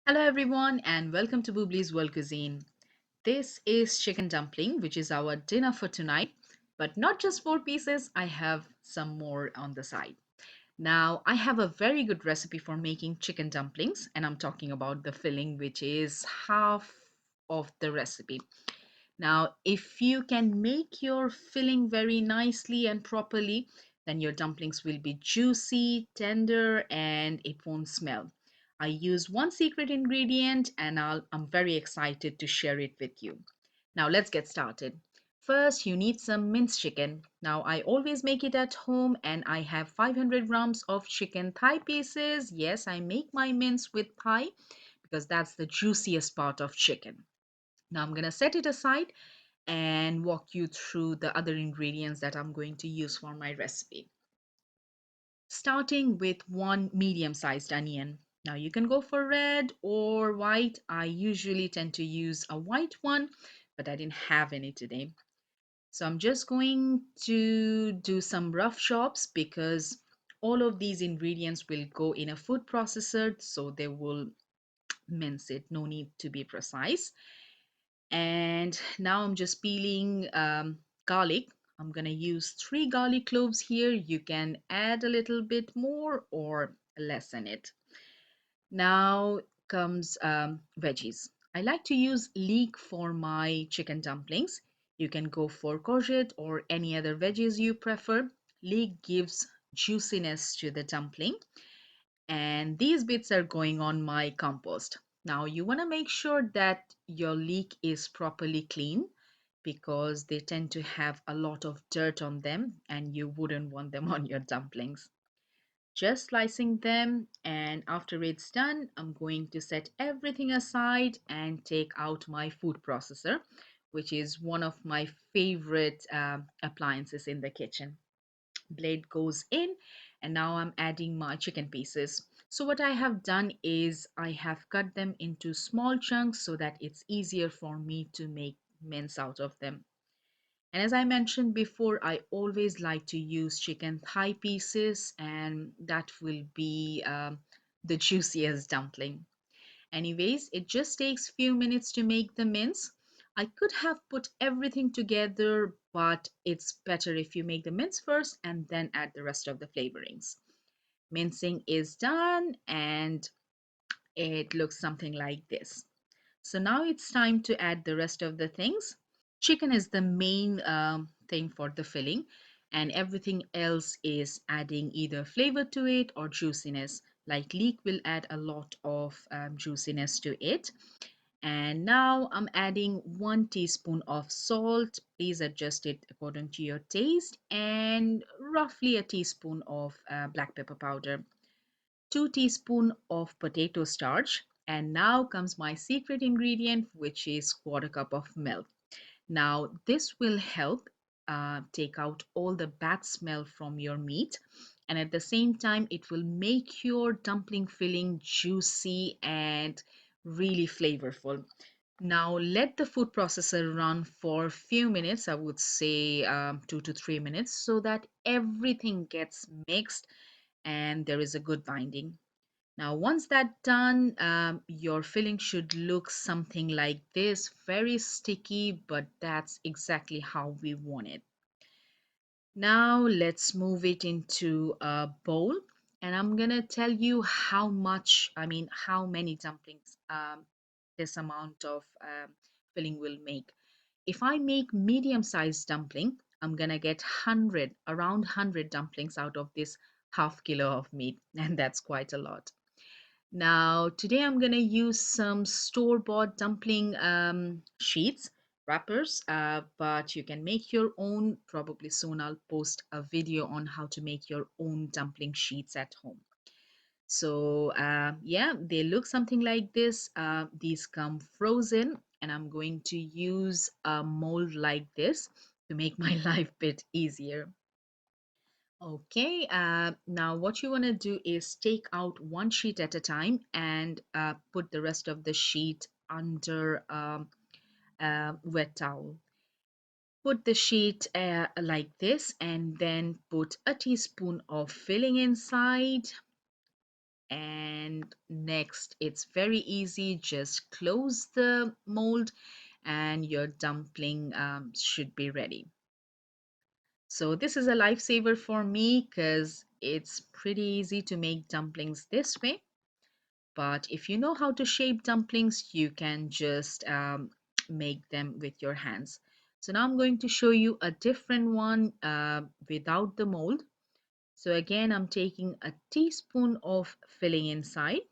Hello everyone and welcome to Bublis World Cuisine. This is chicken dumpling, which is our dinner for tonight. But not just four pieces, I have some more on the side. Now, I have a very good recipe for making chicken dumplings, and I'm talking about the filling, which is half of the recipe. Now, if you can make your filling very nicely and properly, then your dumplings will be juicy, tender, and it won't smell. I use one secret ingredient and I'm very excited to share it with you. Now, let's get started. First, you need some minced chicken. Now, I always make it at home and I have 500 grams of chicken thigh pieces. Yes, I make my mince with thigh because that's the juiciest part of chicken. Now, I'm going to set it aside and walk you through the other ingredients that I'm going to use for my recipe. Starting with one medium sized onion. Now you can go for red or white. I usually tend to use a white one, but I didn't have any today. So I'm just going to do some rough chops because all of these ingredients will go in a food processor, so they will mince it. No need to be precise. And now I'm just peeling garlic. I'm gonna use three garlic cloves here. You can add a little bit more or lessen it. Now comes veggies. I like to use leek for my chicken dumplings. You can go for courgette or any other veggies you prefer. Leek gives juiciness to the dumpling, and these bits are going on my compost. Now you want to make sure that your leek is properly clean because they tend to have a lot of dirt on them and you wouldn't want them on your dumplings. Just slicing them, and after it's done, I'm going to set everything aside and take out my food processor, which is one of my favorite appliances in the kitchen. Blade goes in, and now I'm adding my chicken pieces. So what I have done is I have cut them into small chunks so that it's easier for me to make mince out of them. And as I mentioned before, I always like to use chicken thigh pieces, and that will be the juiciest dumpling. Anyways, it just takes few minutes to make the mince. I could have put everything together, but it's better if you make the mince first and then add the rest of the flavorings. Mincing is done and it looks something like this. So now it's time to add the rest of the things. Chicken is the main thing for the filling, and everything else is adding either flavor to it or juiciness. Like leek will add a lot of juiciness to it. And now I'm adding 1 teaspoon of salt. Please adjust it according to your taste, and roughly a teaspoon of black pepper powder. 2 teaspoon of potato starch, and now comes my secret ingredient, which is quarter cup of milk. Now this will help take out all the bad smell from your meat, and at the same time it will make your dumpling filling juicy and really flavorful. Now let the food processor run for a few minutes, I would say 2 to 3 minutes, so that everything gets mixed and there is a good binding. Now, once that's done, your filling should look something like this, very sticky, but that's exactly how we want it. Now, let's move it into a bowl, and I'm gonna tell you how much, how many dumplings this amount of filling will make. If I make medium-sized dumpling, I'm gonna get 100, around 100 dumplings out of this half kilo of meat, and that's quite a lot. Now, today I'm going to use some store-bought dumpling sheets, wrappers, but you can make your own. Probably soon I'll post a video on how to make your own dumpling sheets at home. So, yeah, they look something like this. These come frozen, and I'm going to use a mold like this to make my life a bit easier. Okay, now what you want to do is take out one sheet at a time and put the rest of the sheet under a wet towel. Put the sheet like this and then put a teaspoon of filling inside. And next, it's very easy. Just close the mold and your dumpling should be ready. So this is a lifesaver for me because it's pretty easy to make dumplings this way. But if you know how to shape dumplings, you can just make them with your hands. So now I'm going to show you a different one without the mold. So again, I'm taking a teaspoon of filling inside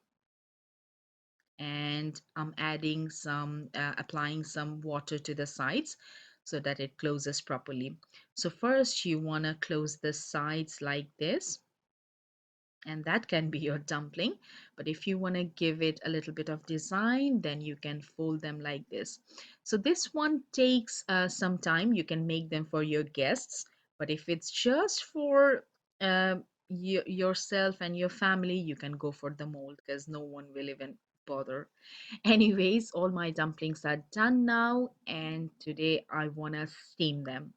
and I'm adding some, applying some water to the sides so that it closes properly. So first you want to close the sides like this, and that can be your dumpling. But if you want to give it a little bit of design, then you can fold them like this. So this one takes some time. You can make them for your guests, but if it's just for uh, yourself and your family, you can go for the mold because no one will even bother. Anyways, all my dumplings are done now, and today I want to steam them.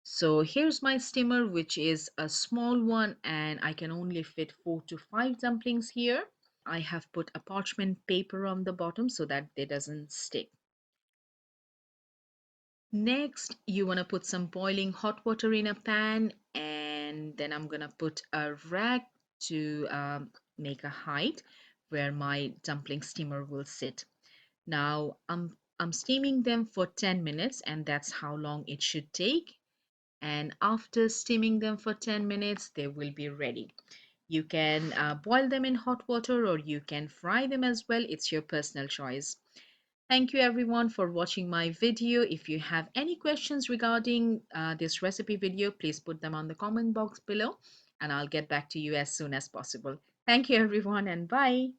So here's my steamer, which is a small one, and I can only fit 4 to 5 dumplings here. I have put a parchment paper on the bottom so that they doesn't stick. Next, you want to put some boiling hot water in a pan, and then I'm gonna put a rag to make a height where my dumpling steamer will sit. Now I'm steaming them for 10 minutes, and that's how long it should take. And after steaming them for 10 minutes, they will be ready. You can boil them in hot water or you can fry them as well. It's your personal choice. Thank you everyone for watching my video. If you have any questions regarding this recipe video, please put them on the comment box below and I'll get back to you as soon as possible. Thank you everyone and bye.